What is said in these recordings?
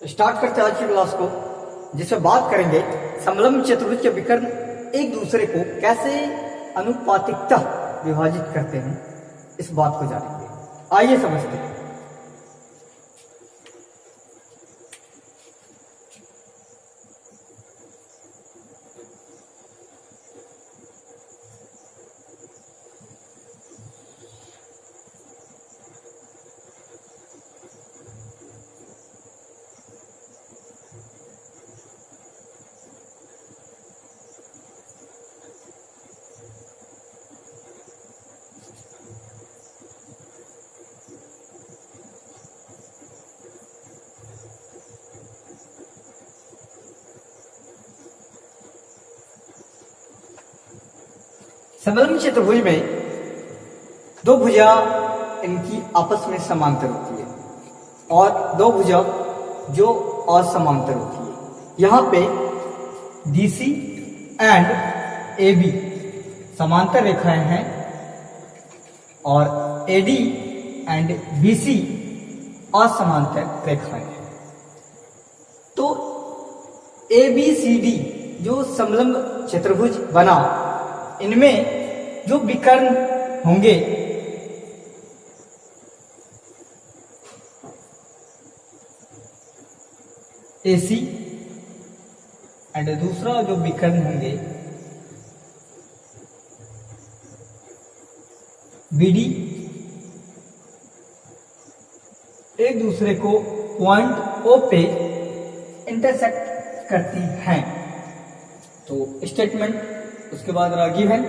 Start करते हैं आज की क्लास को, जिसमें बात करेंगे समलंब चतुर्भुज के विकर्ण एक दूसरे को कैसे अनुपातिकता विभाजित करते हैं, इस बात को जानेंगे। आइए समझते हैं। समलंब चतुर्भुज में दो भुजा इनकी आपस में समांतर होती है और दो भुजा जो असमांतर होती है। यहां पे DC एंड AB समांतर रेखाएं हैं और AD एंड BC असमांतर रेखाएं हैं। तो ABCD जो समलंब चतुर्भुज बना, इनमें जो विकर्ण होंगे AC एंड दूसरा जो विकर्ण होंगे BD, एक दूसरे को पॉइंट O पे इंटरसेक्ट करती हैं। तो स्टेटमेंट उसके बाद गिवन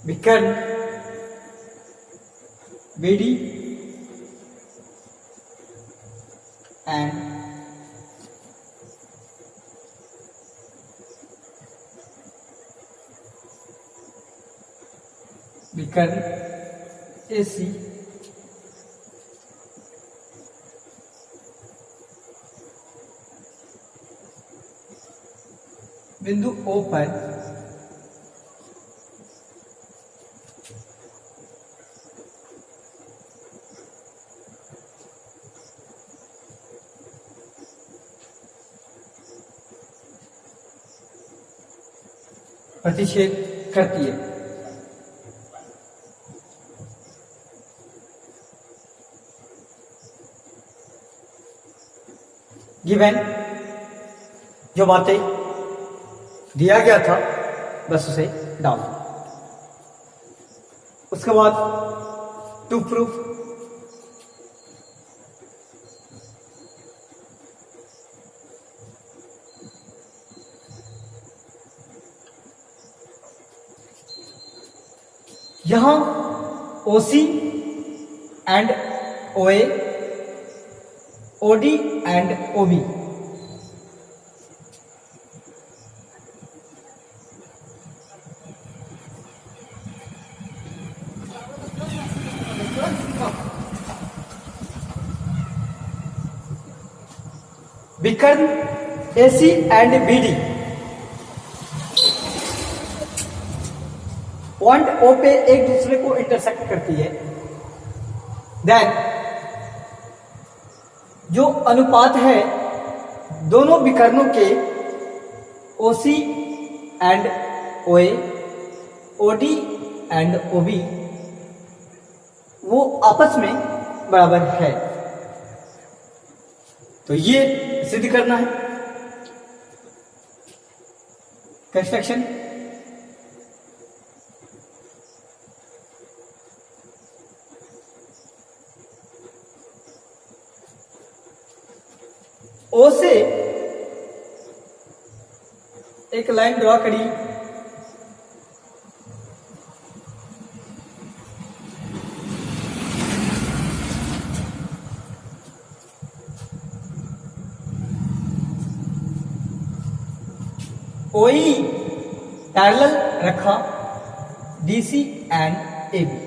विकर्ण BD एंड विकर्ण AC बिंदु O पर प्रतिच्छेद करती है। गिवन जो बातें दिया गया था बस उसे डाल दो। उसके बाद टू प्रूफ यहां OC and OA, OD and OB विकर्ण AC and BD point O पे एक दूसरे को इंटरसेक्ट करती है। देन जो अनुपात है दोनों विकर्णों के OC and OA, OD and OB वो आपस में बराबर है। तो ये सिद्ध करना है। कंस्ट्रक्शन ओ से एक लाइन ड्रॉ करी, OE पैरेलल रखा DC एंड AB।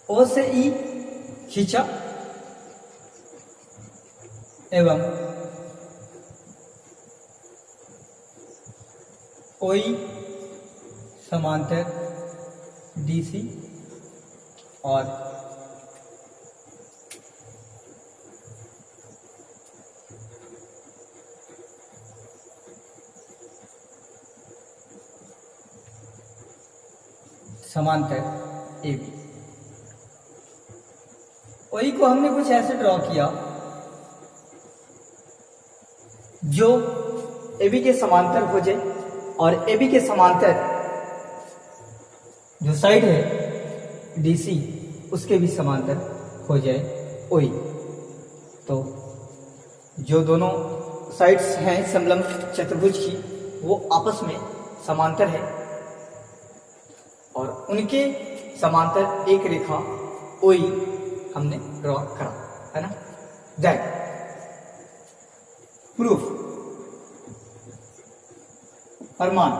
O से E खींचा एवं OE समांतर DC और समांतर AB। OE को हमने कुछ ऐसे ड्रॉ किया जो AB के समांतर हो जाए और AB के समांतर जो साइड है DC उसके भी समांतर हो जाए OE। तो जो दोनों साइड्स हैं समलंब चतुर्भुज की वो आपस में समांतर है और उनके समांतर एक रेखा OE हमने ड्रॉ करा, है ना। दैट प्रूफ, प्रमाण।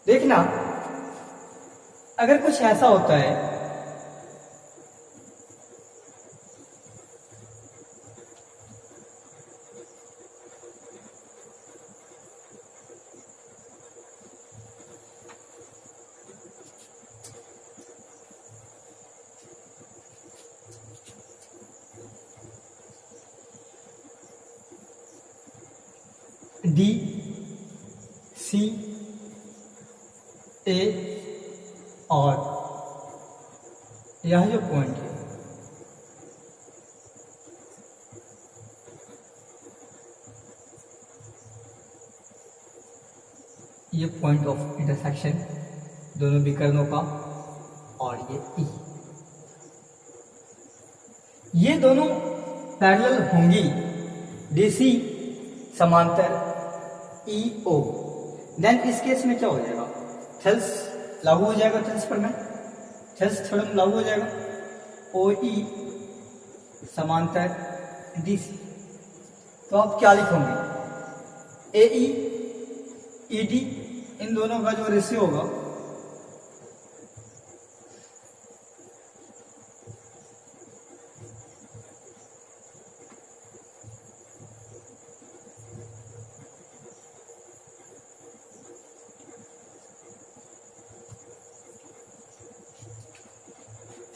देखना अगर कुछ ऐसा होता है D C A और यह जो पॉइंट है ये पॉइंट ऑफ इंटरसेक्शन दोनों विकर्णों का और ये E, ये दोनों पैरेलल होंगी DC समांतर EO। देन इस केस में क्या हो जाएगा, थेल्स लागू हो जाएगा, थेल्स पर में थेल्स थ्योरम लागू हो जाएगा। OE समांतर DC, तो आप क्या लिखोगे, AE ED इन दोनों का जो रेशियो होगा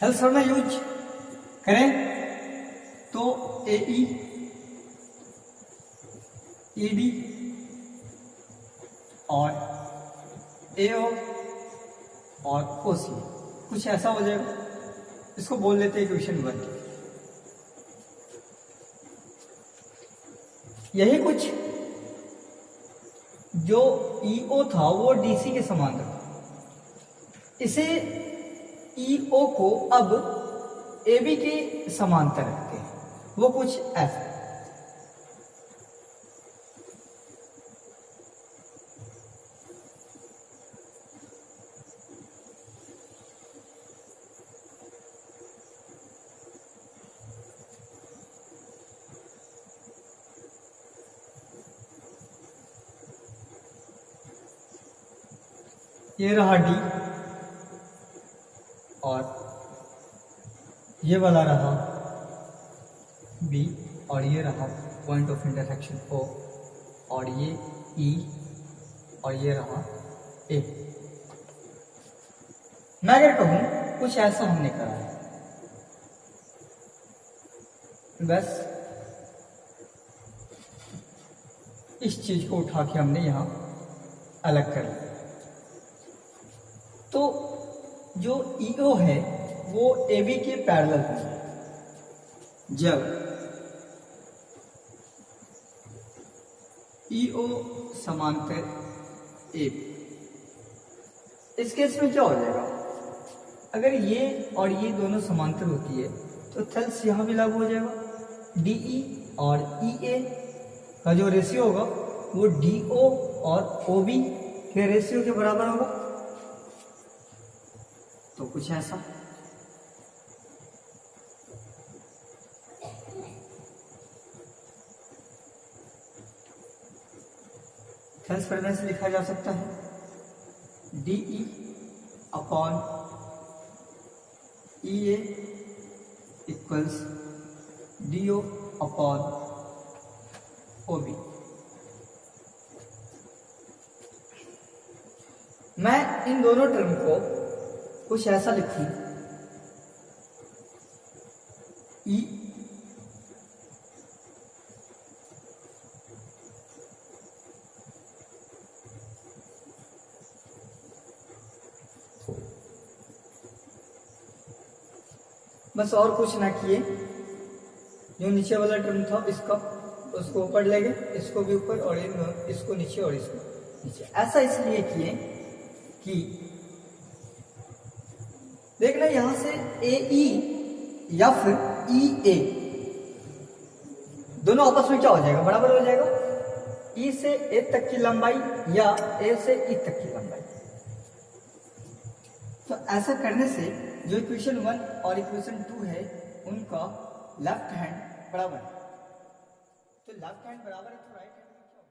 हेल्थ थ्योरम में यूज करें तो AE ED और AO और OC कुछ ऐसा हो जाएगा। इसको बोल लेते हैं इक्वेशन 1। यही कुछ जो EO था वो DC के समांतर था, इसे EO को अब AB के समांतर रखते हैं, वो कुछ ऐसा। ये रहा D और ये वाला रहा B और ये रहा पॉइंट ऑफ इंटरसेक्शन O और ये E और ये रहा A। मैं अगर कहूं कुछ ऐसा हमने करा है, बस इस चीज को उठा के हमने यहां अलग कर लिया। तो जो EO है वो AB के पैरेलल है। जब EO समांतर AB इस केस में क्या हो जाएगा, अगर ये और ये दोनों समांतर होती है तो थेल्स यहां भी लागू हो जाएगा। डीई और ईए का जो रेशियो होगा वो डीओ और ओबी के रेशियो के बराबर होगा। तो कुछ ऐसा थेल्स प्रमेय से लिखा जा सकता है D E upon E A equals D O upon O B. मैं इन दोनों टर्म को कुछ ऐसा लिखूं, ई बस और कुछ ना किए, जो नीचे वाला टर्म था इसका उसको ऊपर ले गए, इसको भी ऊपर और इसको नीचे और इसको नीचे। ऐसा इसलिए किए कि देखना यहां से ए ई या फिर ई ए दोनों आपस में क्या हो जाएगा, बराबर हो जाएगा। ई से ए तक की लंबाई या ए से ई तक की लंबाई। तो ऐसा करने से जो इक्वेशन 1 और इक्वेशन 2 है उनका लेफ्ट हैंड बराबर है। तो लेफ्ट हैंड बराबर है तो राइट हैंड में क्या होगा?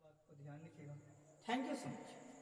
बात को ध्यान रखिएगा। Thank you so much.